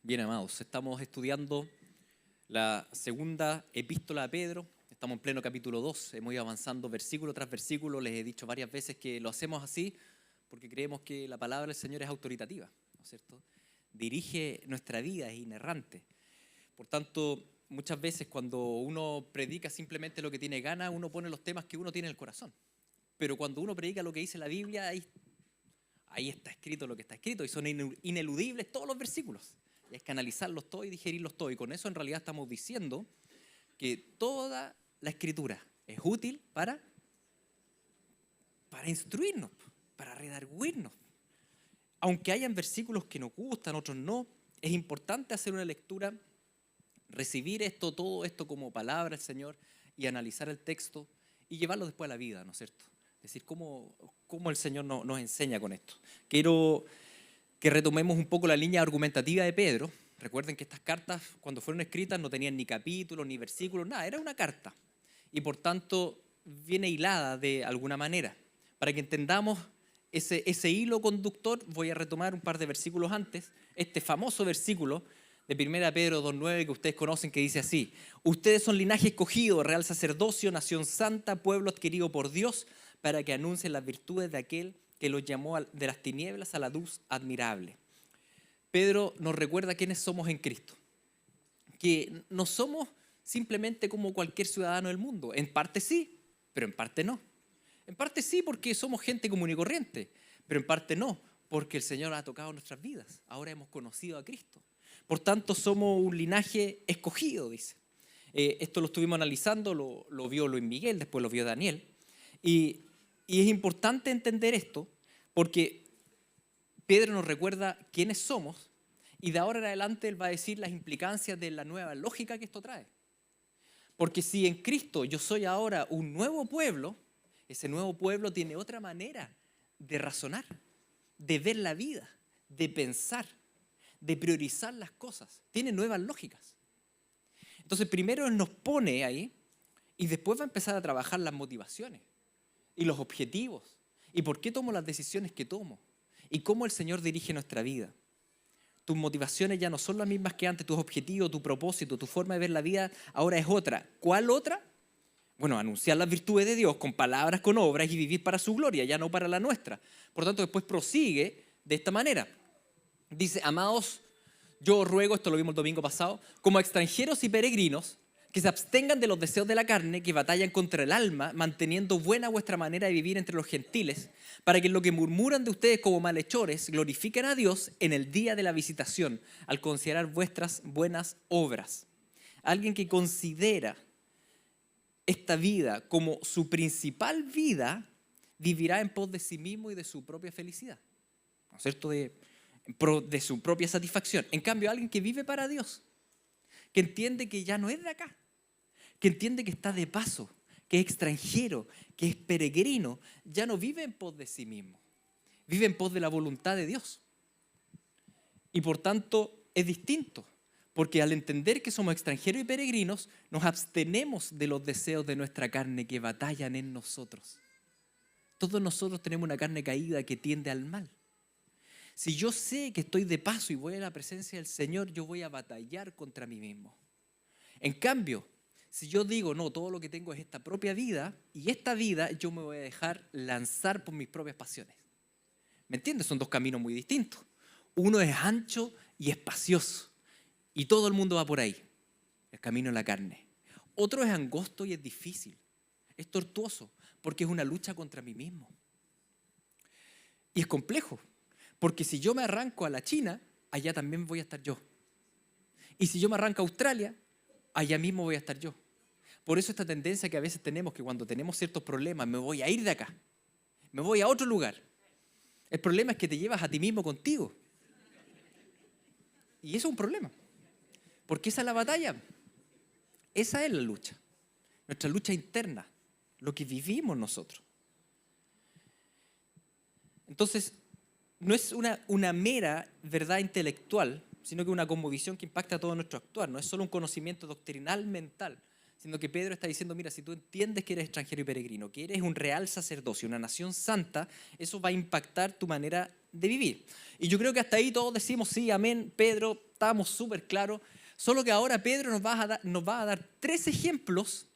Bien, amados, estamos estudiando la segunda epístola a Pedro. Estamos en pleno capítulo 2, hemos ido avanzando versículo tras versículo. Les he dicho varias veces que lo hacemos así porque creemos que la palabra del Señor es autoritativa, ¿no es cierto? Dirige nuestra vida, es inerrante. Por tanto, muchas veces cuando uno predica simplemente lo que tiene ganas, uno pone los temas que uno tiene en el corazón. Pero cuando uno predica lo que dice la Biblia, ahí está escrito lo que está escrito y son ineludibles todos los versículos. Y hay que analizarlos todos y digerirlos todos. Y con eso en realidad estamos diciendo que toda la Escritura es útil para instruirnos, para redarguirnos. Aunque hayan versículos que nos gustan, otros no, es importante hacer una lectura, recibir todo esto como palabra del Señor y analizar el texto y llevarlo después a la vida, ¿no es cierto? Es decir, cómo el Señor nos enseña con esto. Quiero que retomemos un poco la línea argumentativa de Pedro. Recuerden que estas cartas, cuando fueron escritas, no tenían ni capítulos, ni versículos, nada, era una carta. Y por tanto, viene hilada de alguna manera. Para que entendamos ese hilo conductor, voy a retomar un par de versículos antes. Este famoso versículo de 1 Pedro 2:9 que ustedes conocen, que dice así: ustedes son linaje escogido, real sacerdocio, nación santa, pueblo adquirido por Dios, para que anuncien las virtudes de aquel que los llamó de las tinieblas a la luz admirable. Pedro nos recuerda quiénes somos en Cristo, que no somos simplemente como cualquier ciudadano del mundo. En parte sí, pero en parte no. En parte sí porque somos gente común y corriente, pero en parte no, porque el Señor ha tocado nuestras vidas. Ahora hemos conocido a Cristo. Por tanto, somos un linaje escogido, dice. Esto lo estuvimos analizando, lo vio Luis Miguel, después lo vio Daniel. Y es importante entender esto porque Pedro nos recuerda quiénes somos y de ahora en adelante él va a decir las implicancias de la nueva lógica que esto trae. Porque si en Cristo yo soy ahora un nuevo pueblo, ese nuevo pueblo tiene otra manera de razonar, de ver la vida, de pensar, de priorizar las cosas. Tiene nuevas lógicas. Entonces primero él nos pone ahí y después va a empezar a trabajar las motivaciones y los objetivos y por qué tomo las decisiones que tomo y cómo el Señor dirige nuestra vida. Tus motivaciones ya no son las mismas que antes, tus objetivos, tu propósito, tu forma de ver la vida ahora es otra. ¿Cuál otra? Bueno, anunciar las virtudes de Dios con palabras, con obras y vivir para su gloria, ya no para la nuestra. Por tanto, después prosigue de esta manera. Dice: amados, yo os ruego, esto lo vimos el domingo pasado, como extranjeros y peregrinos, que se abstengan de los deseos de la carne, que batallan contra el alma, manteniendo buena vuestra manera de vivir entre los gentiles, para que en lo que murmuran de ustedes como malhechores, glorifiquen a Dios en el día de la visitación, al considerar vuestras buenas obras. Alguien que considera esta vida como su principal vida, vivirá en pos de sí mismo y de su propia felicidad, ¿no es cierto? De su propia satisfacción. En cambio, alguien que vive para Dios, que entiende que ya no es de acá, que entiende que está de paso, que es extranjero, que es peregrino, ya no vive en pos de sí mismo, vive en pos de la voluntad de Dios. Y por tanto es distinto, porque al entender que somos extranjeros y peregrinos, nos abstenemos de los deseos de nuestra carne que batallan en nosotros. Todos nosotros tenemos una carne caída que tiende al mal. Si yo sé que estoy de paso y voy a la presencia del Señor, yo voy a batallar contra mí mismo. En cambio, si yo digo, no, todo lo que tengo es esta propia vida, y esta vida yo me voy a dejar lanzar por mis propias pasiones. ¿Me entiendes? Son dos caminos muy distintos. Uno es ancho y espacioso, y todo el mundo va por ahí, el camino de la carne. Otro es angosto y es difícil, es tortuoso, porque es una lucha contra mí mismo. Y es complejo, porque si yo me arranco a la China, allá también voy a estar yo. Y si yo me arranco a Australia, allá mismo voy a estar yo. Por eso esta tendencia que a veces tenemos, que cuando tenemos ciertos problemas, me voy a ir de acá, me voy a otro lugar. El problema es que te llevas a ti mismo contigo. Y eso es un problema, porque esa es la batalla. Esa es la lucha, nuestra lucha interna, lo que vivimos nosotros. Entonces, no es una mera verdad intelectual, sino que una cosmovisión que impacta todo nuestro actuar. No es solo un conocimiento doctrinal mental, sino que Pedro está diciendo, mira, si tú entiendes que eres extranjero y peregrino, que eres un real sacerdocio, una nación santa, eso va a impactar tu manera de vivir. Y yo creo que hasta ahí todos decimos, sí, amén, Pedro, estamos súper claros, solo que ahora Pedro nos va a dar tres ejemplos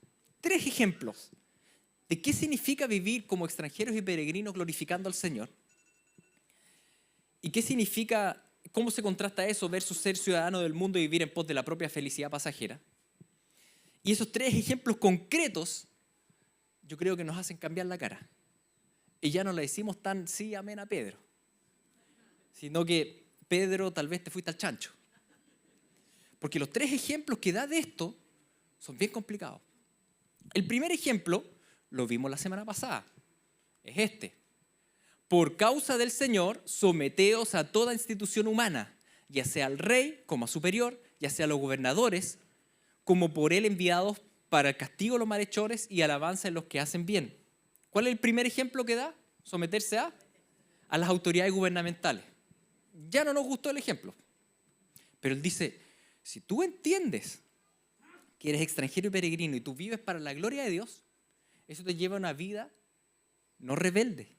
de qué significa vivir como extranjeros y peregrinos glorificando al Señor. ¿Y qué significa, cómo se contrasta eso versus ser ciudadano del mundo y vivir en pos de la propia felicidad pasajera? Y esos tres ejemplos concretos, yo creo que nos hacen cambiar la cara. Y ya no le decimos tan sí, amén a Pedro, sino que Pedro, tal vez te fuiste al chancho. Porque los tres ejemplos que da de esto son bien complicados. El primer ejemplo lo vimos la semana pasada. Es este. Por causa del Señor, someteos a toda institución humana, ya sea al rey como a superior, ya sea a los gobernadores, como por él enviados para el castigo de los malhechores y alabanza de los que hacen bien. ¿Cuál es el primer ejemplo que da? Someterse a las autoridades gubernamentales. Ya no nos gustó el ejemplo. Pero él dice, si tú entiendes que eres extranjero y peregrino y tú vives para la gloria de Dios, eso te lleva a una vida no rebelde,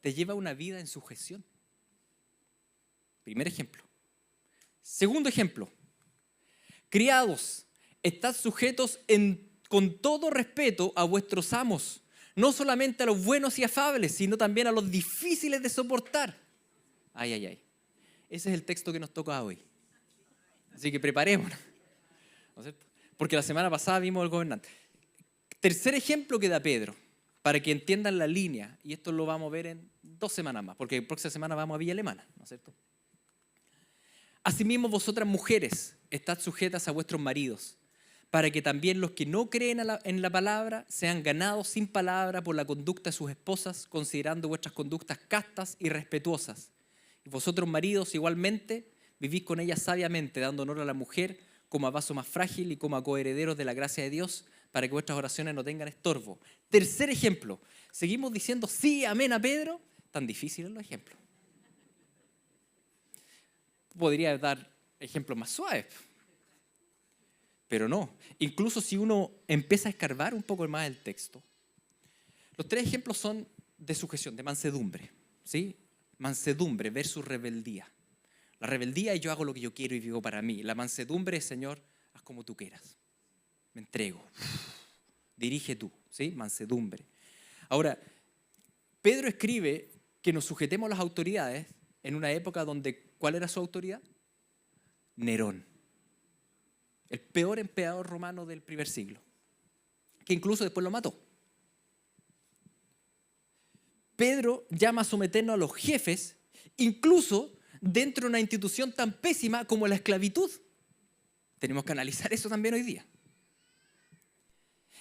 te lleva a una vida en sujeción. Primer ejemplo. Segundo ejemplo. Criados, estad sujetos con todo respeto a vuestros amos, no solamente a los buenos y afables, sino también a los difíciles de soportar. Ay, ay, ay. Ese es el texto que nos toca hoy. Así que preparémonos, ¿no es cierto? Porque la semana pasada vimos al gobernante. Tercer ejemplo que da Pedro, para que entiendan la línea, y esto lo vamos a ver en 2 semanas más, porque la próxima semana vamos a Villa Alemana, ¿no es cierto? Asimismo, vosotras mujeres, estad sujetas a vuestros maridos, para que también los que no creen en la palabra sean ganados sin palabra por la conducta de sus esposas, considerando vuestras conductas castas y respetuosas. Y vosotros, maridos, igualmente, vivís con ellas sabiamente, dando honor a la mujer como a vaso más frágil y como a coherederos de la gracia de Dios, para que vuestras oraciones no tengan estorbo. Tercer ejemplo, seguimos diciendo sí, amén a Pedro, tan difíciles los ejemplos. Podría dar ejemplos más suaves, pero no. Incluso si uno empieza a escarbar un poco más el texto, los tres ejemplos son de sujeción, de mansedumbre, ¿sí? Mansedumbre versus rebeldía. La rebeldía es yo hago lo que yo quiero y vivo para mí. La mansedumbre es, Señor, haz como tú quieras. Me entrego. Dirige tú, ¿sí? Mansedumbre. Ahora, Pedro escribe que nos sujetemos a las autoridades en una época donde, ¿cuál era su autoridad? Nerón, el peor emperador romano del primer siglo, que incluso después lo mató. Pedro llama a someternos a los jefes, incluso dentro de una institución tan pésima como la esclavitud. Tenemos que analizar eso también hoy día.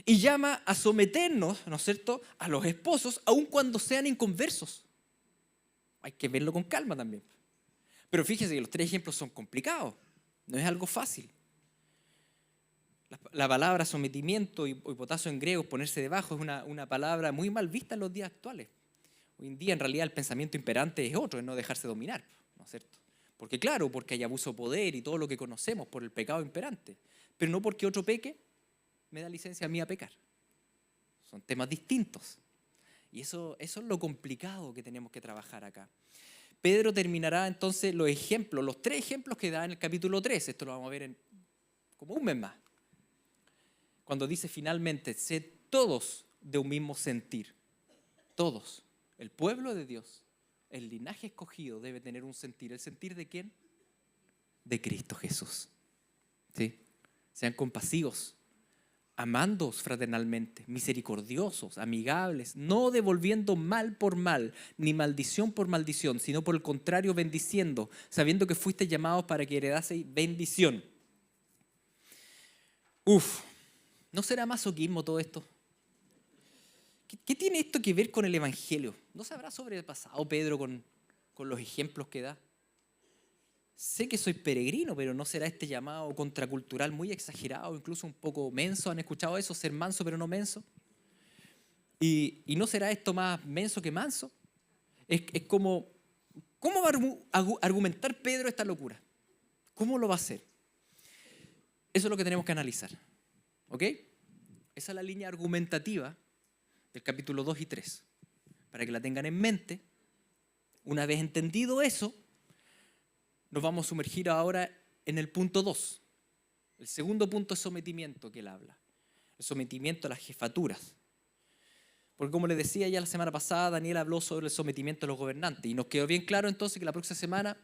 Y llama a someternos, ¿no es cierto?, a los esposos, aun cuando sean inconversos. Hay que verlo con calma también. Pero fíjese que los tres ejemplos son complicados, no es algo fácil. La palabra sometimiento, hipotazo en griego, ponerse debajo, es una palabra muy mal vista en los días actuales. Hoy en día, en realidad, el pensamiento imperante es otro, es no dejarse dominar, ¿no es cierto? Porque claro, porque hay abuso de poder y todo lo que conocemos por el pecado imperante, pero no porque otro peque me da licencia a mí a pecar. Son temas distintos. Y eso es lo complicado que tenemos que trabajar acá. Pedro terminará entonces los ejemplos, los tres ejemplos que da en el capítulo 3. Esto lo vamos a ver en como un mes más. Cuando dice finalmente, sed todos de un mismo sentir. Todos. El pueblo de Dios, el linaje escogido debe tener un sentir. ¿El sentir de quién? De Cristo Jesús. ¿Sí? Sean compasivos, amándoos fraternalmente, misericordiosos, amigables, no devolviendo mal por mal, ni maldición por maldición, sino por el contrario bendiciendo, sabiendo que fuiste llamados para que heredaseis bendición. ¿No será masoquismo todo esto? ¿Qué tiene esto que ver con el Evangelio? ¿No se habrá sobrepasado Pedro con los ejemplos que da? Sé que soy peregrino, pero ¿no será este llamado contracultural muy exagerado, incluso un poco menso? ¿Han escuchado eso? Ser manso pero no menso. ¿Y no será esto más menso que manso? Es como, ¿cómo va a argumentar Pedro esta locura? ¿Cómo lo va a hacer? Eso es lo que tenemos que analizar. ¿Ok? Esa es la línea argumentativa del capítulo 2 y 3. Para que la tengan en mente, una vez entendido eso, nos vamos a sumergir ahora en el punto 2. El segundo punto es sometimiento que él habla. El sometimiento a las jefaturas. Porque como les decía ya la semana pasada, Daniel habló sobre el sometimiento a los gobernantes. Y nos quedó bien claro entonces que la próxima semana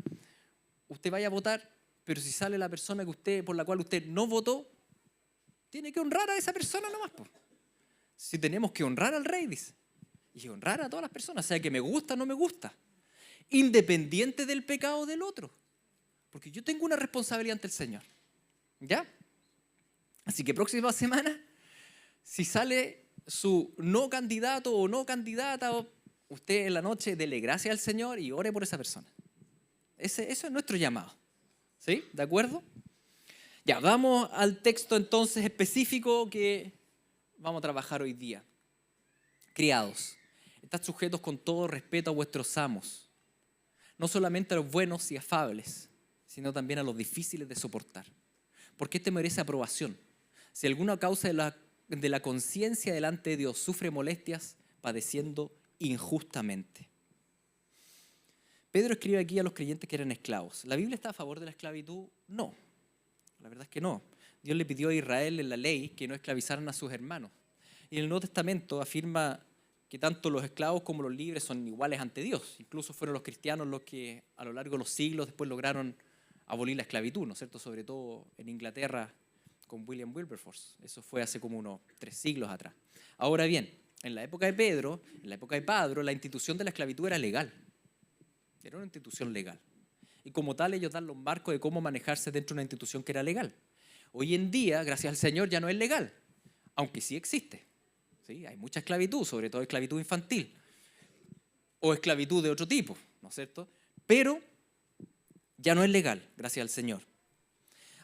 usted vaya a votar, pero si sale la persona por la cual usted no votó, tiene que honrar a esa persona nomás. Si tenemos que honrar al rey, dice. Y honrar a todas las personas, sea que me gusta o no me gusta. Independiente del pecado del otro. Porque yo tengo una responsabilidad ante el Señor. ¿Ya? Así que próxima semana, si sale su no candidato o no candidata, usted en la noche dele gracias al Señor y ore por esa persona. Eso es nuestro llamado. ¿Sí? ¿De acuerdo? Ya, vamos al texto entonces específico que vamos a trabajar hoy día. Criados, estad sujetos con todo respeto a vuestros amos, no solamente a los buenos y afables, sino también a los difíciles de soportar. Porque este merece aprobación. Si alguna causa de la conciencia delante de Dios sufre molestias, padeciendo injustamente. Pedro escribe aquí a los creyentes que eran esclavos. ¿La Biblia está a favor de la esclavitud? No, la verdad es que no. Dios le pidió a Israel en la ley que no esclavizaran a sus hermanos. Y en el Nuevo Testamento afirma que tanto los esclavos como los libres son iguales ante Dios. Incluso fueron los cristianos los que a lo largo de los siglos después lograron abolir la esclavitud, ¿no es cierto? Sobre todo en Inglaterra con William Wilberforce. Eso fue hace como unos 3 siglos atrás. Ahora bien, en la época de Pedro, en la época de Pablo, la institución de la esclavitud era legal. Era una institución legal. Y como tal, ellos dan los marcos de cómo manejarse dentro de una institución que era legal. Hoy en día, gracias al Señor, ya no es legal, aunque sí existe. ¿Sí? Hay mucha esclavitud, sobre todo esclavitud infantil o esclavitud de otro tipo, ¿no es cierto? Pero ya no es legal, gracias al Señor.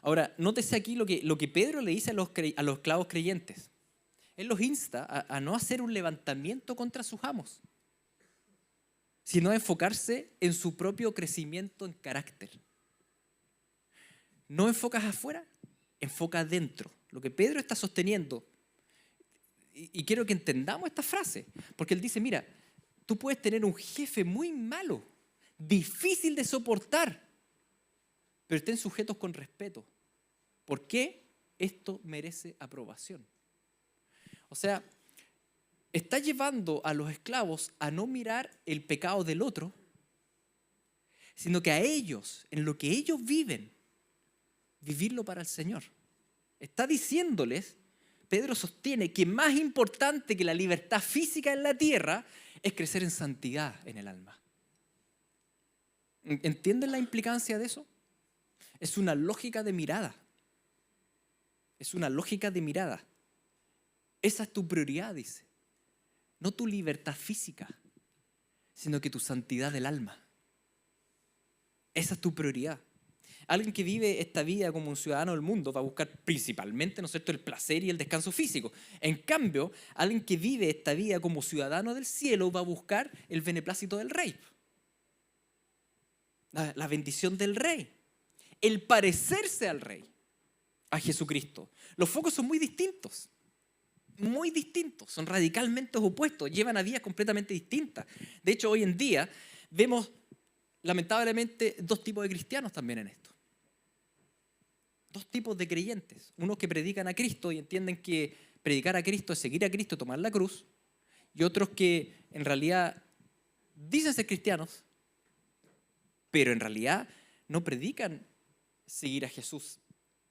Ahora, nótese aquí lo que Pedro le dice a los esclavos creyentes. Él los insta a no hacer un levantamiento contra sus amos, sino a enfocarse en su propio crecimiento en carácter. No enfocas afuera, enfoca adentro. Lo que Pedro está sosteniendo, y quiero que entendamos esta frase, porque él dice, mira, tú puedes tener un jefe muy malo, difícil de soportar, pero estén sujetos con respeto. ¿Por qué? Esto merece aprobación. O sea, está llevando a los esclavos a no mirar el pecado del otro, sino que a ellos, en lo que ellos viven, vivirlo para el Señor. Está diciéndoles, Pedro sostiene que más importante que la libertad física en la tierra es crecer en santidad en el alma. ¿Entienden la implicancia de eso? Es una lógica de mirada. Es una lógica de mirada. Esa es tu prioridad, dice. No tu libertad física, sino que tu santidad del alma. Esa es tu prioridad. Alguien que vive esta vida como un ciudadano del mundo va a buscar principalmente, ¿no es cierto?, el placer y el descanso físico. En cambio, alguien que vive esta vida como ciudadano del cielo va a buscar el beneplácito del rey. La bendición del rey. El parecerse al rey, a Jesucristo. Los focos son muy distintos. Muy distintos, son radicalmente opuestos, llevan a vidas completamente distintas. De hecho, hoy en día vemos lamentablemente 2 tipos de cristianos también en esto. 2 tipos de creyentes. Unos que predican a Cristo y entienden que predicar a Cristo es seguir a Cristo, tomar la cruz. Y otros que en realidad dicen ser cristianos, pero en realidad no predican seguir a Jesús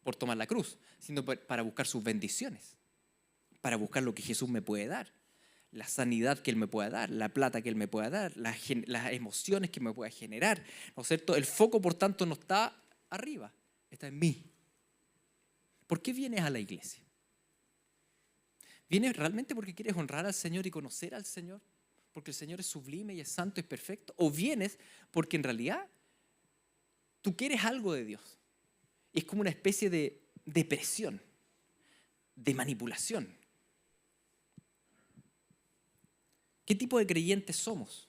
por tomar la cruz, sino para buscar sus bendiciones. Para buscar lo que Jesús me puede dar, la sanidad que Él me pueda dar, la plata que Él me pueda dar, las emociones que me pueda generar, ¿no es cierto? El foco, por tanto, no está arriba, está en mí. ¿Por qué vienes a la iglesia? ¿Vienes realmente porque quieres honrar al Señor y conocer al Señor? ¿Porque el Señor es sublime y es santo y es perfecto? ¿O vienes porque en realidad tú quieres algo de Dios? Y es como una especie de presión, de manipulación. ¿Qué tipo de creyentes somos?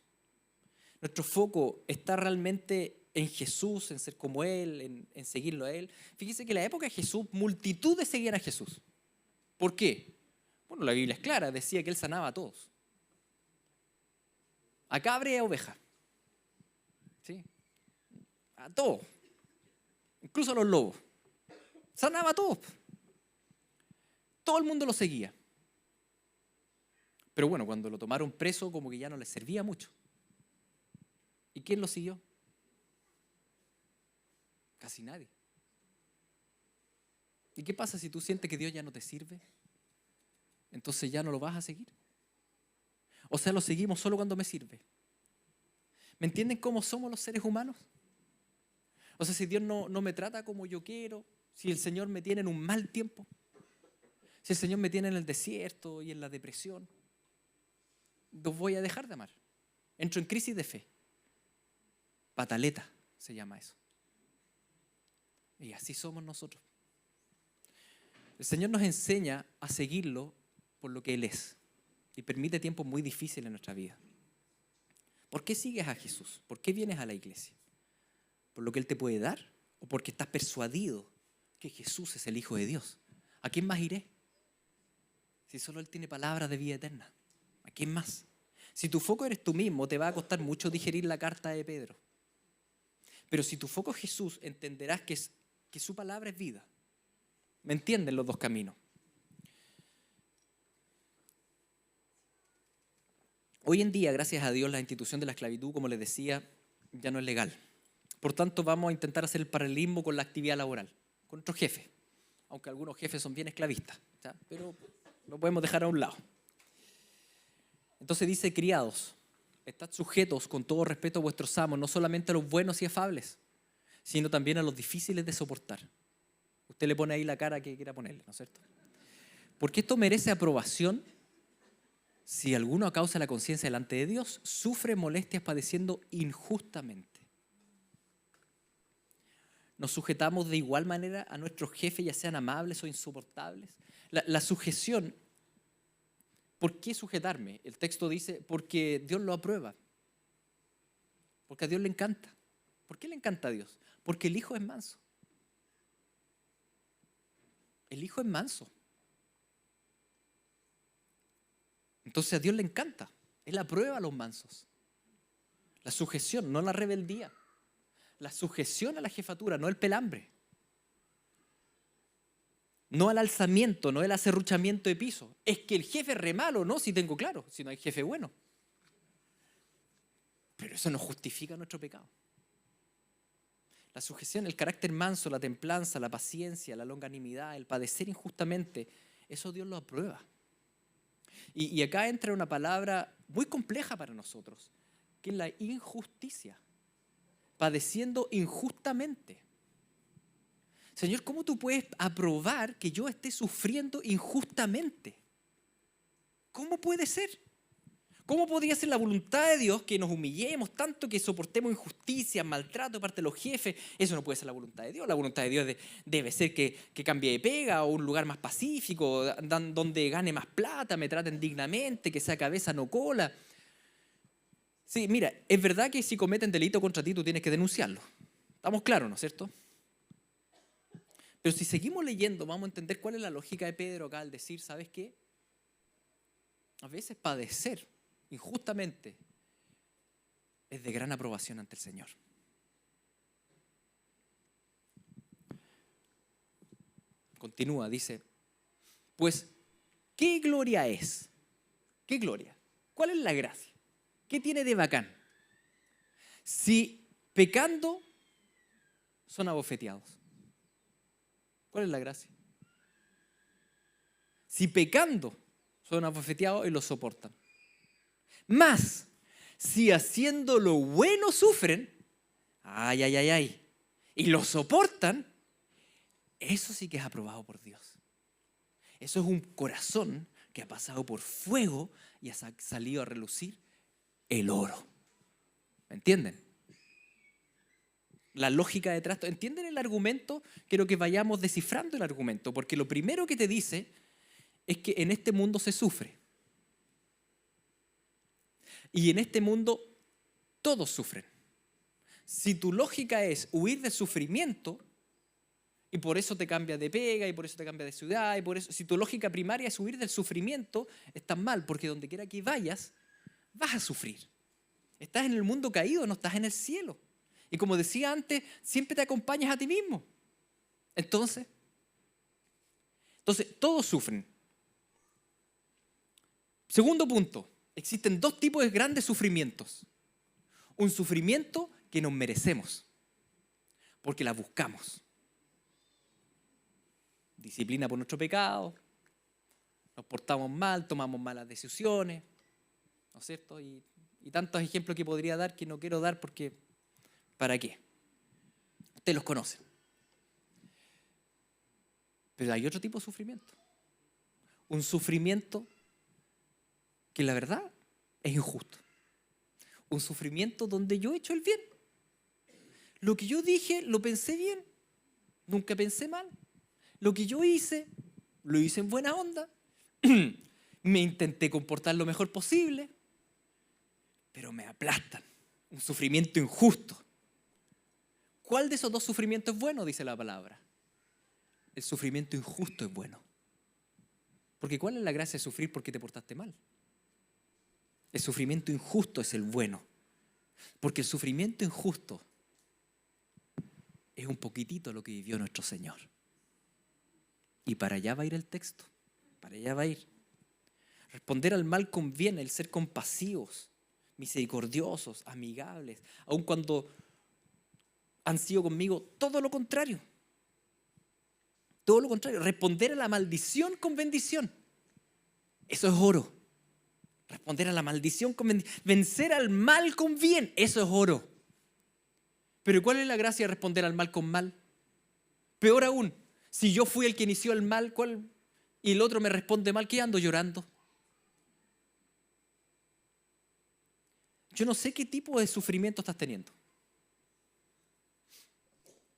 Nuestro foco está realmente en Jesús, en ser como Él, en seguirlo a Él. Fíjese que en la época de Jesús, multitudes seguían a Jesús. ¿Por qué? Bueno, la Biblia es clara, decía que él sanaba a todos. A cabra y a oveja. ¿Sí? A todos. Incluso a los lobos. Sanaba a todos. Todo el mundo lo seguía. Pero bueno, cuando lo tomaron preso, como que ya no les servía mucho. ¿Y quién lo siguió? Casi nadie. ¿Y qué pasa si tú sientes que Dios ya no te sirve? Entonces ya no lo vas a seguir. O sea, lo seguimos solo cuando me sirve. ¿Me entienden cómo somos los seres humanos? O sea, si Dios no me trata como yo quiero, si el Señor me tiene en un mal tiempo, si el Señor me tiene en el desierto y en la depresión, los voy a dejar de amar. Entro en crisis de fe. Pataleta se llama eso. Y así somos nosotros. El Señor nos enseña a seguirlo por lo que Él es y permite tiempos muy difíciles en nuestra vida. ¿Por qué sigues a Jesús? ¿Por qué vienes a la iglesia? ¿Por lo que Él te puede dar? ¿O porque estás persuadido que Jesús es el Hijo de Dios? ¿A quién más iré? Si solo Él tiene palabras de vida eterna. ¿A quién más? Si tu foco eres tú mismo, te va a costar mucho digerir la carta de Pedro. Pero si tu foco es Jesús, entenderás que su palabra es vida. ¿Me entienden los dos caminos? Hoy en día, gracias a Dios, la institución de la esclavitud, como les decía, ya no es legal. Por tanto, vamos a intentar hacer el paralelismo con la actividad laboral, con nuestros jefes, aunque algunos jefes son bien esclavistas, ¿ya? Pero lo podemos dejar a un lado. Entonces dice, criados, estad sujetos con todo respeto a vuestros amos, no solamente a los buenos y afables, sino también a los difíciles de soportar. Usted le pone ahí la cara que quiera ponerle, ¿no es cierto? Porque esto merece aprobación si alguno a causa de la conciencia delante de Dios sufre molestias padeciendo injustamente. Nos sujetamos de igual manera a nuestros jefes, ya sean amables o insoportables. La sujeción, ¿por qué sujetarme? El texto dice, porque Dios lo aprueba. Porque a Dios le encanta. ¿Por qué le encanta a Dios? Porque el Hijo es manso. El Hijo es manso. Entonces a Dios le encanta. Él aprueba a los mansos. La sujeción, no la rebeldía. La sujeción a la jefatura, no el pelambre. No al alzamiento, no el acerruchamiento de piso. Es que el jefe es re malo, no, si tengo claro, si no hay jefe bueno. Pero eso no justifica nuestro pecado. La sujeción, el carácter manso, la templanza, la paciencia, la longanimidad, el padecer injustamente, eso Dios lo aprueba. Y acá entra una palabra muy compleja para nosotros, que es la injusticia. Padeciendo injustamente. Señor, ¿cómo tú puedes aprobar que yo esté sufriendo injustamente? ¿Cómo puede ser? ¿Cómo podría ser la voluntad de Dios que nos humillemos tanto, que soportemos injusticias, maltrato de parte de los jefes? Eso no puede ser la voluntad de Dios. La voluntad de Dios debe ser que cambie de pega o un lugar más pacífico, donde gane más plata, me traten dignamente, que sea cabeza, no cola. Sí, mira, es verdad que si cometen delito contra ti, tú tienes que denunciarlo. Estamos claros, ¿no es cierto? Pero si seguimos leyendo, vamos a entender cuál es la lógica de Pedro acá al decir, ¿sabes qué? A veces padecer injustamente es de gran aprobación ante el Señor. Continúa, dice, pues, ¿qué gloria es? ¿Qué gloria? ¿Cuál es la gracia? ¿Qué tiene de bacán? Si pecando son abofeteados. ¿Cuál es la gracia? Si pecando son abofeteados y lo soportan. Más, si haciendo lo bueno sufren, y lo soportan, eso sí que es aprobado por Dios. Eso es un corazón que ha pasado por fuego y ha salido a relucir el oro. ¿Me entienden? La lógica detrás. ¿Entienden el argumento? Quiero que vayamos descifrando el argumento, porque lo primero que te dice es que en este mundo se sufre. Y en este mundo todos sufren. Si tu lógica es huir del sufrimiento, Y por eso te cambias de pega, y por eso te cambias de ciudad, y por eso, si tu lógica primaria es huir del sufrimiento, estás mal, porque donde quiera que vayas, vas a sufrir. Estás en el mundo caído, no estás en el cielo. Y como decía antes, siempre te acompañas a ti mismo. Entonces, todos sufren. Segundo punto, existen dos tipos de grandes sufrimientos. Un sufrimiento que nos merecemos, porque la buscamos. Disciplina por nuestro pecado, nos portamos mal, tomamos malas decisiones, ¿no es cierto? Y tantos ejemplos que podría dar que no quiero dar porque, ¿para qué? Ustedes los conocen. Pero hay otro tipo de sufrimiento. Un sufrimiento que la verdad es injusto. Un sufrimiento donde yo he hecho el bien. Lo que yo dije, lo pensé bien. Nunca pensé mal. Lo que yo hice, lo hice en buena onda. Me intenté comportar lo mejor posible. Pero me aplastan. Un sufrimiento injusto. ¿Cuál de esos dos sufrimientos es bueno? Dice la palabra. El sufrimiento injusto es bueno. Porque ¿cuál es la gracia de sufrir porque te portaste mal? El sufrimiento injusto es el bueno. Porque el sufrimiento injusto es un poquitito lo que vivió nuestro Señor. Y para allá va a ir el texto. Para allá va a ir. Responder al mal con bien, el ser compasivos, misericordiosos, amigables, aun cuando han sido conmigo todo lo contrario. Todo lo contrario. Responder a la maldición con bendición. Eso es oro. Responder a la maldición con bendición. Vencer al mal con bien. Eso es oro. Pero ¿cuál es la gracia de responder al mal con mal? Peor aún, si yo fui el que inició el mal, y el otro me responde mal, ¿qué ando llorando? Yo no sé qué tipo de sufrimiento estás teniendo.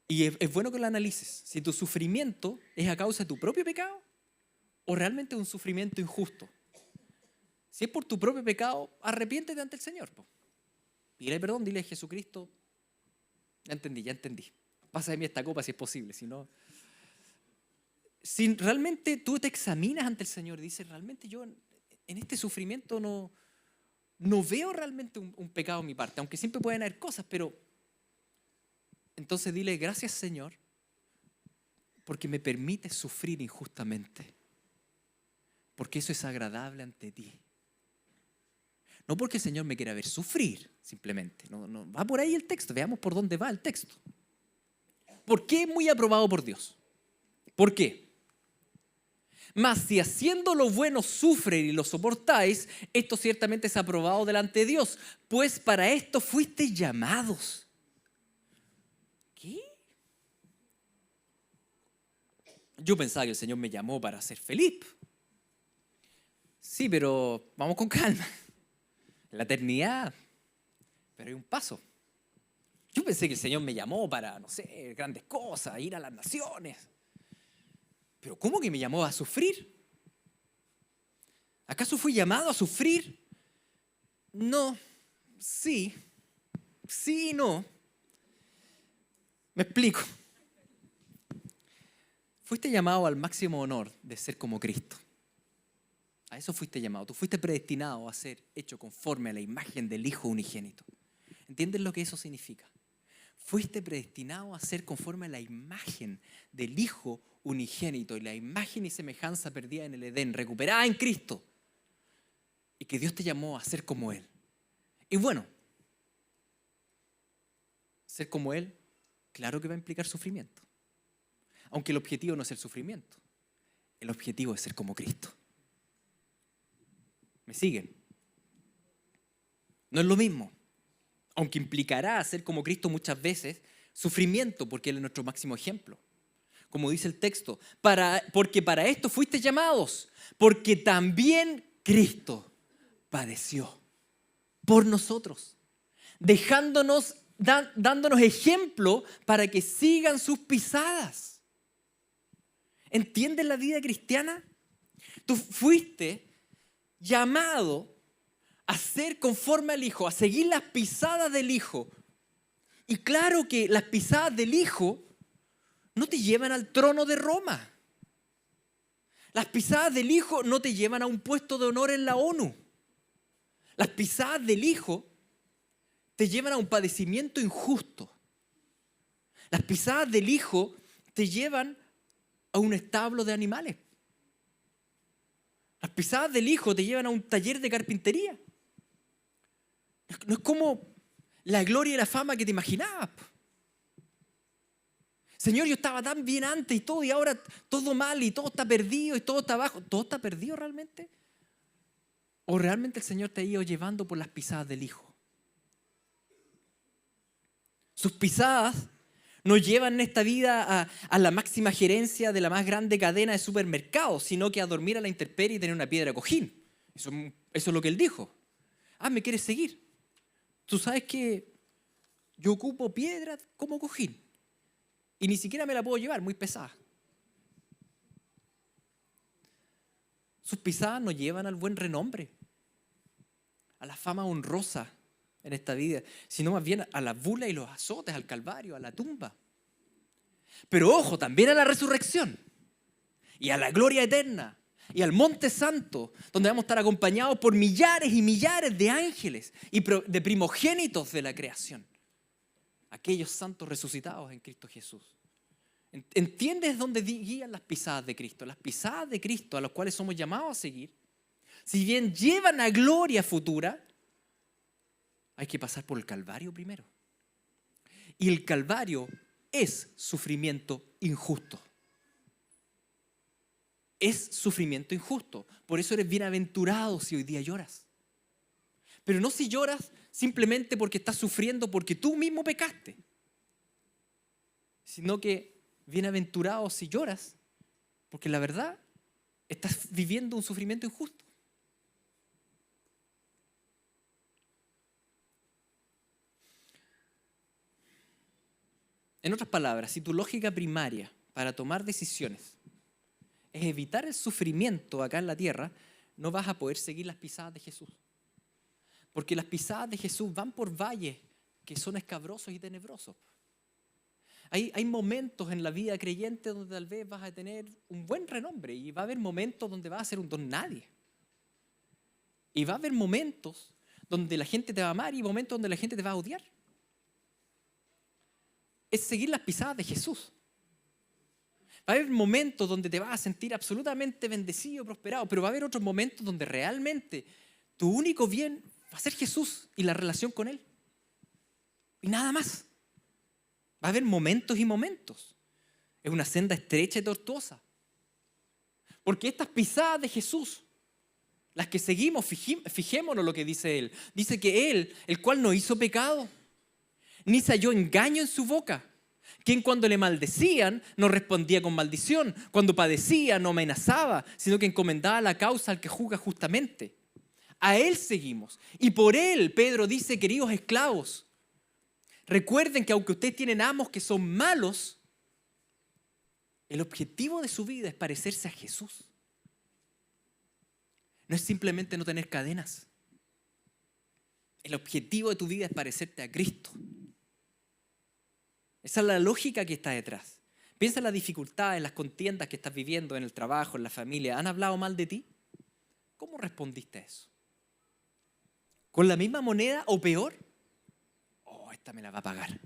Y es bueno que lo analices. Si tu sufrimiento es a causa de tu propio pecado o realmente es un sufrimiento injusto. Si es por tu propio pecado, arrepiéntete ante el Señor. Pídele perdón, dile a Jesucristo, ya entendí. Pasa de mí esta copa si es posible. Si realmente tú te examinas ante el Señor y dices, realmente yo en este sufrimiento no veo realmente un pecado en mi parte, aunque siempre pueden haber cosas, pero entonces dile, gracias Señor, porque me permites sufrir injustamente, porque eso es agradable ante ti. No porque el Señor me quiera ver sufrir, simplemente. No, va por ahí el texto, veamos por dónde va el texto. ¿Por qué es muy aprobado por Dios? ¿Por qué? Mas si haciendo lo bueno sufren y lo soportáis, esto ciertamente es aprobado delante de Dios, pues para esto fuisteis llamados. ¿Qué? Yo pensaba que el Señor me llamó para ser feliz. Sí, pero vamos con calma. La eternidad, pero hay un paso. Yo pensé que el Señor me llamó para, no sé, grandes cosas, ir a las naciones. Pero ¿cómo que me llamó a sufrir? ¿Acaso fui llamado a sufrir? No, sí y no. Me explico. Fuiste llamado al máximo honor de ser como Cristo. A eso fuiste llamado. Tú fuiste predestinado a ser hecho conforme a la imagen del Hijo unigénito. ¿Entiendes lo que eso significa? Fuiste predestinado a ser conforme a la imagen del Hijo unigénito y la imagen y semejanza perdida en el Edén, recuperada en Cristo. Y que Dios te llamó a ser como Él. Y bueno, ser como Él, claro que va a implicar sufrimiento. Aunque el objetivo no es el sufrimiento. El objetivo es ser como Cristo. ¿Me siguen? No es lo mismo. Aunque implicará ser como Cristo muchas veces, sufrimiento, porque Él es nuestro máximo ejemplo. Como dice el texto, porque para esto fuiste llamados, porque también Cristo padeció por nosotros, dándonos ejemplo para que sigan sus pisadas. ¿Entiendes la vida cristiana? Tú fuiste llamado a ser conforme al Hijo, a seguir las pisadas del Hijo. Y claro que las pisadas del Hijo no te llevan al trono de Roma. Las pisadas del Hijo no te llevan a un puesto de honor en la ONU. Las pisadas del Hijo te llevan a un padecimiento injusto. Las pisadas del Hijo te llevan a un establo de animales. Las pisadas del Hijo te llevan a un taller de carpintería. No es como la gloria y la fama que te imaginabas. Señor, yo estaba tan bien antes y todo, y ahora todo mal y todo está perdido y todo está abajo. ¿Todo está perdido realmente? ¿O realmente el Señor te ha ido llevando por las pisadas del Hijo? Sus pisadas nos llevan en esta vida a la máxima gerencia de la más grande cadena de supermercados, sino que a dormir a la intemperie y tener una piedra de cojín. Eso es lo que Él dijo. ¿Me quieres seguir? Tú sabes que yo ocupo piedra como cojín. Y ni siquiera me la puedo llevar, muy pesada. Sus pisadas nos llevan al buen renombre, a la fama honrosa en esta vida, sino más bien a la burla y los azotes, al Calvario, a la tumba. Pero ojo, también a la resurrección y a la gloria eterna y al Monte Santo, donde vamos a estar acompañados por millares y millares de ángeles y de primogénitos de la creación. Aquellos santos resucitados en Cristo Jesús. ¿Entiendes dónde guían las pisadas de Cristo? Las pisadas de Cristo a las cuales somos llamados a seguir, si bien llevan a gloria futura, hay que pasar por el Calvario primero. Y el Calvario es sufrimiento injusto. Es sufrimiento injusto. Por eso eres bienaventurado si hoy día lloras. Pero no si lloras simplemente porque estás sufriendo porque tú mismo pecaste, sino que bienaventurado si lloras porque la verdad estás viviendo un sufrimiento injusto. En otras palabras, si tu lógica primaria para tomar decisiones es evitar el sufrimiento acá en la tierra, no vas a poder seguir las pisadas de Jesús. Porque las pisadas de Jesús van por valles que son escabrosos y tenebrosos. Hay momentos en la vida creyente donde tal vez vas a tener un buen renombre y va a haber momentos donde vas a ser un don nadie. Y va a haber momentos donde la gente te va a amar y momentos donde la gente te va a odiar. Es seguir las pisadas de Jesús. Va a haber momentos donde te vas a sentir absolutamente bendecido, prosperado, pero va a haber otros momentos donde realmente tu único bien va a ser Jesús y la relación con Él. Y nada más. Va a haber momentos y momentos. Es una senda estrecha y tortuosa. Porque estas pisadas de Jesús, las que seguimos, fijémonos lo que dice Él. Dice que Él, el cual no hizo pecado, ni se halló engaño en su boca. Quien cuando le maldecían no respondía con maldición. Cuando padecía no amenazaba, sino que encomendaba la causa al que juzga justamente. A Él seguimos. Y por Él, Pedro dice, queridos esclavos, recuerden que aunque ustedes tienen amos que son malos, el objetivo de su vida es parecerse a Jesús. No es simplemente no tener cadenas. El objetivo de tu vida es parecerte a Cristo. Esa es la lógica que está detrás. Piensa en las dificultades, en las contiendas que estás viviendo en el trabajo, en la familia. ¿Han hablado mal de ti? ¿Cómo respondiste a eso? ¿Con la misma moneda o peor? Esta me la va a pagar.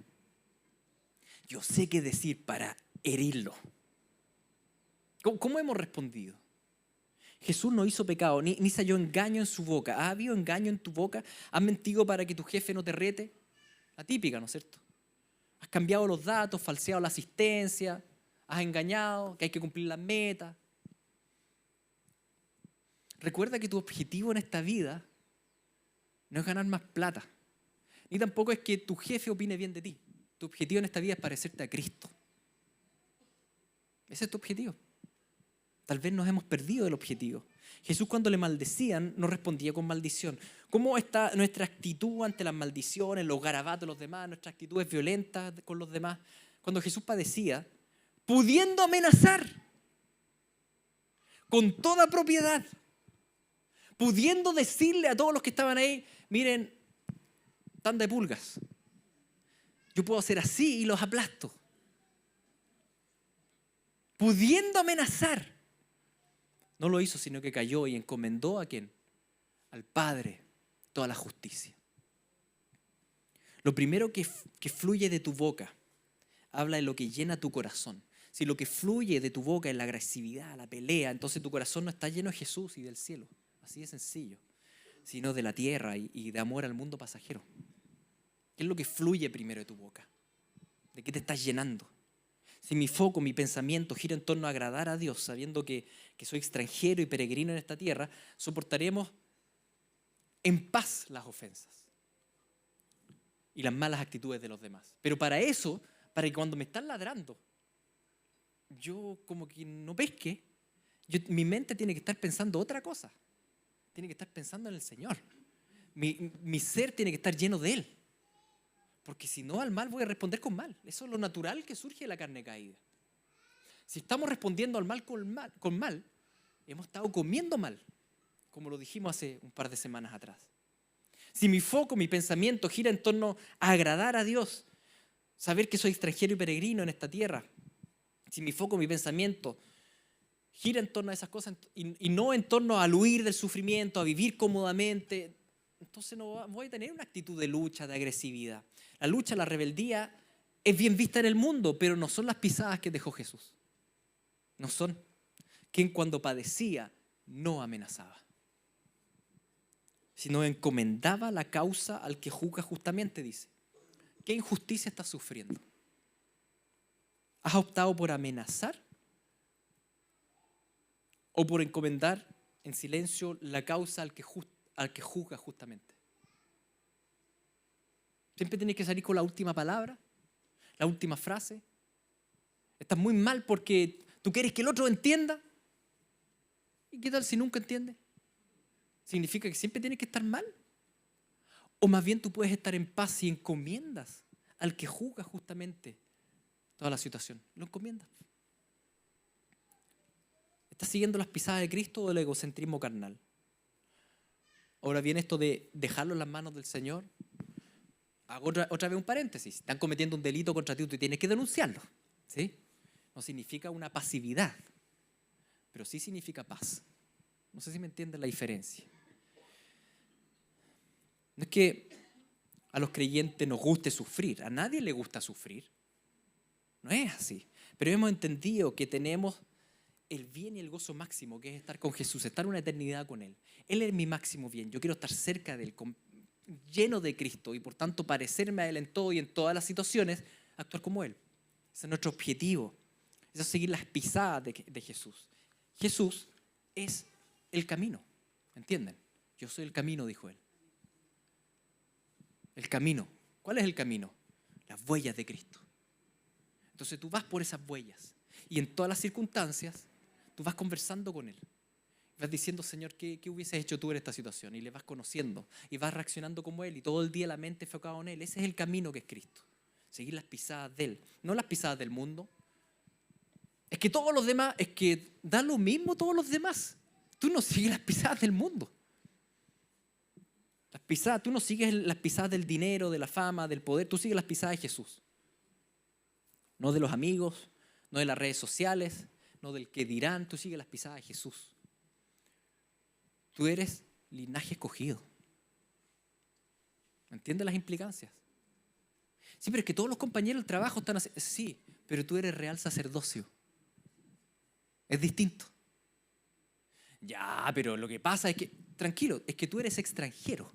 Yo sé qué decir para herirlo. ¿Cómo hemos respondido? Jesús no hizo pecado, ni se halló engaño en su boca. ¿Ha habido engaño en tu boca? ¿Has mentido para que tu jefe no te rete? La típica, ¿no es cierto? Has cambiado los datos, falseado la asistencia, has engañado, que hay que cumplir las metas. Recuerda que tu objetivo en esta vida no es ganar más plata, ni tampoco es que tu jefe opine bien de ti. Tu objetivo en esta vida es parecerte a Cristo. Ese es tu objetivo. Tal vez nos hemos perdido del objetivo. Jesús cuando le maldecían no respondía con maldición. ¿Cómo está nuestra actitud ante las maldiciones, los garabatos de los demás, nuestras actitudes violentas con los demás? Cuando Jesús padecía, pudiendo amenazar con toda propiedad, pudiendo decirle a todos los que estaban ahí, miren, tanda de pulgas, yo puedo hacer así y los aplasto. pudiendo amenazar, no lo hizo, sino que cayó y encomendó ¿a quién? Al Padre toda la justicia. Lo primero que fluye de tu boca habla de lo que llena tu corazón. Si lo que fluye de tu boca es la agresividad, la pelea, entonces tu corazón no está lleno de Jesús y del cielo. Así de sencillo. Sino de la tierra y de amor al mundo pasajero. ¿Qué es lo que fluye primero de tu boca? ¿De qué te estás llenando? Si mi foco, mi pensamiento gira en torno a agradar a Dios, sabiendo que soy extranjero y peregrino en esta tierra, soportaremos en paz las ofensas y las malas actitudes de los demás. Pero para eso, para que cuando me están ladrando, yo como que no pesque, mi mente tiene que estar pensando otra cosa. Tiene que estar pensando en el Señor. Mi ser tiene que estar lleno de Él. Porque si no, al mal voy a responder con mal. Eso es lo natural que surge de la carne caída. Si estamos respondiendo al mal con mal, hemos estado comiendo mal, como lo dijimos hace un par de semanas atrás. Si mi foco, mi pensamiento gira en torno a agradar a Dios, saber que soy extranjero y peregrino en esta tierra, si mi foco, mi pensamiento gira en torno a esas cosas y no en torno al huir del sufrimiento, a vivir cómodamente, entonces no voy a tener una actitud de lucha, de agresividad. La lucha, la rebeldía es bien vista en el mundo, pero no son las pisadas que dejó Jesús. No son. Quien cuando padecía no amenazaba, sino encomendaba la causa al que juzga justamente, dice. ¿Qué injusticia estás sufriendo? ¿Has optado por amenazar o por encomendar en silencio la causa al que juzga justamente? Siempre tienes que salir con la última palabra, la última frase. Estás muy mal porque tú quieres que el otro entienda. ¿Y qué tal si nunca entiende? ¿Significa que siempre tienes que estar mal? ¿O más bien tú puedes estar en paz si encomiendas al que juzga justamente toda la situación? Lo encomiendas. ¿Estás siguiendo las pisadas de Cristo o el egocentrismo carnal? Ahora viene esto de dejarlo en las manos del Señor. Hago otra vez un paréntesis. Están cometiendo un delito contra ti, tú tienes que denunciarlo. ¿Sí? No significa una pasividad, pero sí significa paz. No sé si me entienden la diferencia. No es que a los creyentes nos guste sufrir. A nadie le gusta sufrir. No es así. Pero hemos entendido que tenemos el bien y el gozo máximo, que es estar con Jesús, estar una eternidad con Él. Él es mi máximo bien. Yo quiero estar cerca de Él, lleno de Cristo, y por tanto parecerme a Él en todo y en todas las situaciones, actuar como Él. Ese es nuestro objetivo. Eso es seguir las pisadas de Jesús. Jesús es el camino. ¿Entienden? Yo soy el camino, dijo Él. El camino. ¿Cuál es el camino? Las huellas de Cristo. Entonces tú vas por esas huellas y en todas las circunstancias tú vas conversando con Él. Vas diciendo, Señor, ¿qué hubieses hecho tú en esta situación? Y le vas conociendo y vas reaccionando como Él y todo el día la mente enfocada en Él. Ese es el camino que es Cristo. Seguir las pisadas de Él, no las pisadas del mundo. Es que todos los demás, es que da lo mismo todos los demás. Tú no sigues las pisadas del mundo. Las pisadas, tú no sigues las pisadas del dinero, de la fama, del poder. Tú sigues las pisadas de Jesús. No de los amigos, no de las redes sociales, no del que dirán. Tú sigues las pisadas de Jesús. Tú eres linaje escogido. ¿Entiendes las implicancias? Sí, pero es que todos los compañeros del trabajo están así. Sí, pero tú eres real sacerdocio. Es distinto. Ya, pero lo que pasa es que, tranquilo, es que tú eres extranjero.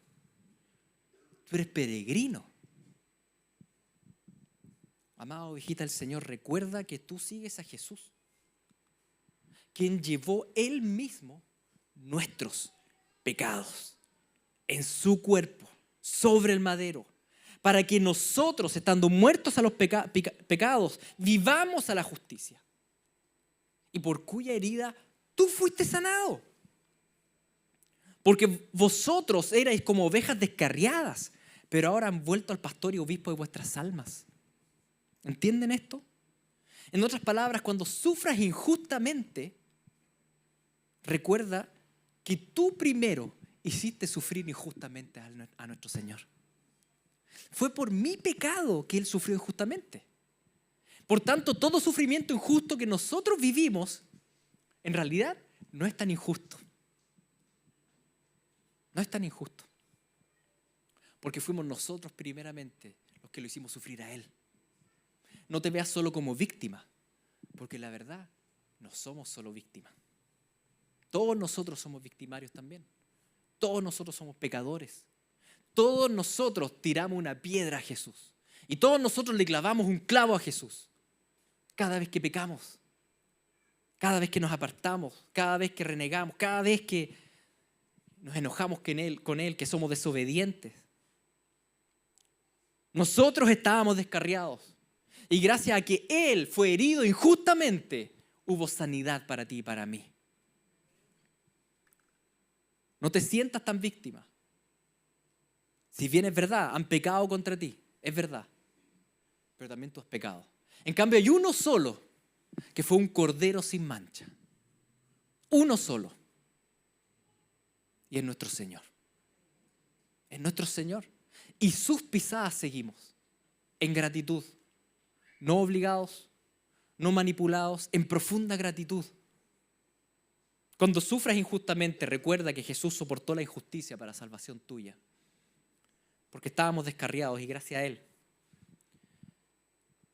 Tú eres peregrino. Amado hijita del Señor, recuerda que tú sigues a Jesús, quien llevó Él mismo nuestros pecados en su cuerpo, sobre el madero, para que nosotros, estando muertos a los pecados, vivamos a la justicia. Y por cuya herida tú fuiste sanado. Porque vosotros erais como ovejas descarriadas, pero ahora han vuelto al pastor y obispo de vuestras almas. ¿Entienden esto? En otras palabras, cuando sufras injustamente, recuerda que tú primero hiciste sufrir injustamente a nuestro Señor. Fue por mi pecado que Él sufrió injustamente. Por tanto, todo sufrimiento injusto que nosotros vivimos, en realidad, no es tan injusto. No es tan injusto. Porque fuimos nosotros primeramente los que lo hicimos sufrir a Él. No te veas solo como víctima, porque la verdad, no somos solo víctimas. Todos nosotros somos victimarios también. Todos nosotros somos pecadores. Todos nosotros tiramos una piedra a Jesús. Y todos nosotros le clavamos un clavo a Jesús. Cada vez que pecamos, cada vez que nos apartamos, cada vez que renegamos, cada vez que nos enojamos con Él, que somos desobedientes. Nosotros estábamos descarriados. Y gracias a que Él fue herido injustamente, hubo sanidad para ti y para mí. No te sientas tan víctima. Si bien es verdad, han pecado contra ti, es verdad. Pero también tú has pecado. En cambio, hay uno solo, que fue un cordero sin mancha. Uno solo. Y es nuestro Señor. Es nuestro Señor. Y sus pisadas seguimos. En gratitud. No obligados, no manipulados, en profunda gratitud. Cuando sufras injustamente, recuerda que Jesús soportó la injusticia para salvación tuya. Porque estábamos descarriados y gracias a Él,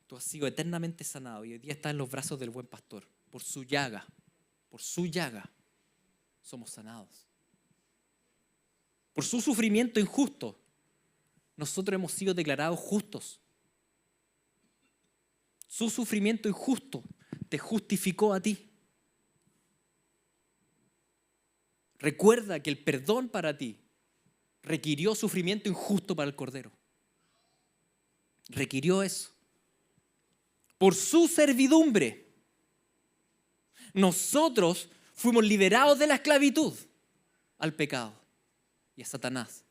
tú has sido eternamente sanado y hoy día estás en los brazos del buen pastor. Por su llaga, somos sanados. Por su sufrimiento injusto, nosotros hemos sido declarados justos. Su sufrimiento injusto te justificó a ti. Recuerda que el perdón para ti requirió sufrimiento injusto para el Cordero. Requirió eso. Por su servidumbre, nosotros fuimos liberados de la esclavitud al pecado y a Satanás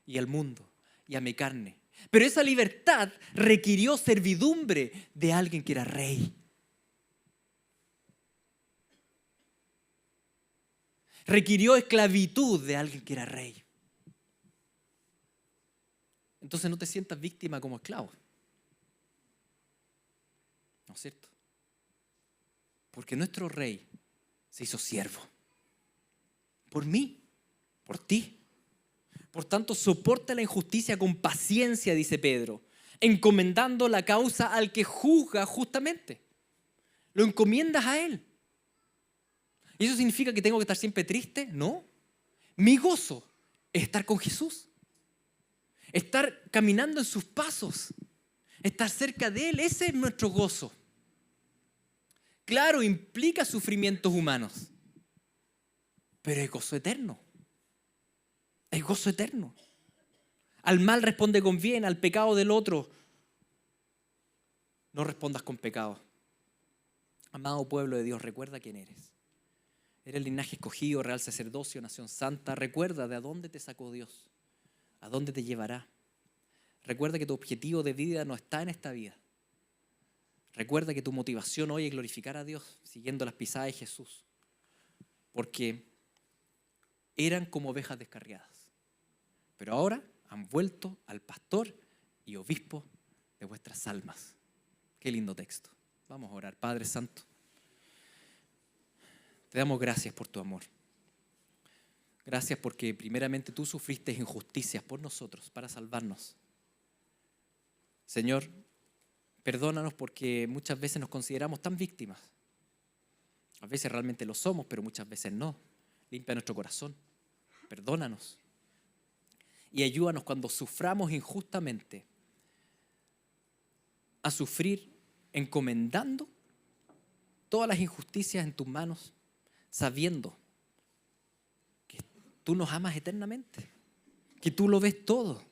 y al mundo y a mi carne. Pero esa libertad requirió servidumbre de alguien que era rey. Requirió esclavitud de alguien que era rey. Entonces no te sientas víctima como esclavo. ¿No es cierto? Porque nuestro rey se hizo siervo. Por mí, por ti. Por tanto, soporta la injusticia con paciencia, dice Pedro, encomendando la causa al que juzga justamente. Lo encomiendas a Él. ¿Y eso significa que tengo que estar siempre triste? No. Mi gozo es estar con Jesús. Estar caminando en sus pasos. Estar cerca de Él. Ese es nuestro gozo. Claro, implica sufrimientos humanos. Pero es gozo eterno. Es gozo eterno. Al mal responde con bien, al pecado del otro no respondas con pecado. Amado pueblo de Dios, recuerda quién eres. Eres linaje escogido, real sacerdocio, nación santa. Recuerda de a dónde te sacó Dios, a dónde te llevará. Recuerda que tu objetivo de vida no está en esta vida. Recuerda que tu motivación hoy es glorificar a Dios, siguiendo las pisadas de Jesús. Porque eran como ovejas descarriadas. Pero ahora han vuelto al pastor y obispo de vuestras almas. Qué lindo texto. Vamos a orar. Padre Santo, te damos gracias por tu amor. Gracias porque primeramente tú sufriste injusticias por nosotros para salvarnos. Señor, perdónanos porque muchas veces nos consideramos tan víctimas. A veces realmente lo somos, pero muchas veces no. Limpia nuestro corazón. Perdónanos. Y ayúdanos cuando suframos injustamente a sufrir encomendando todas las injusticias en tus manos, sabiendo que tú nos amas eternamente, que tú lo ves todo,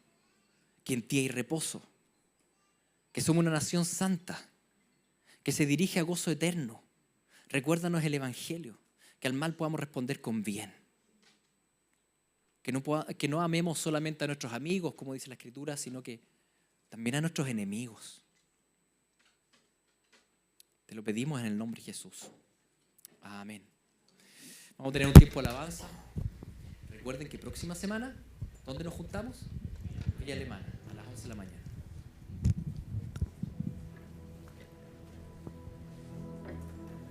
que en ti hay reposo, que somos una nación santa, que se dirige a gozo eterno. Recuérdanos el Evangelio, que al mal podamos responder con bien. Que no amemos solamente a nuestros amigos, como dice la Escritura, sino que también a nuestros enemigos. Te lo pedimos en el nombre de Jesús. Amén. Vamos a tener un tiempo de alabanza. Recuerden que próxima semana, ¿dónde nos juntamos? Villa Alemana, a las 11 de la mañana.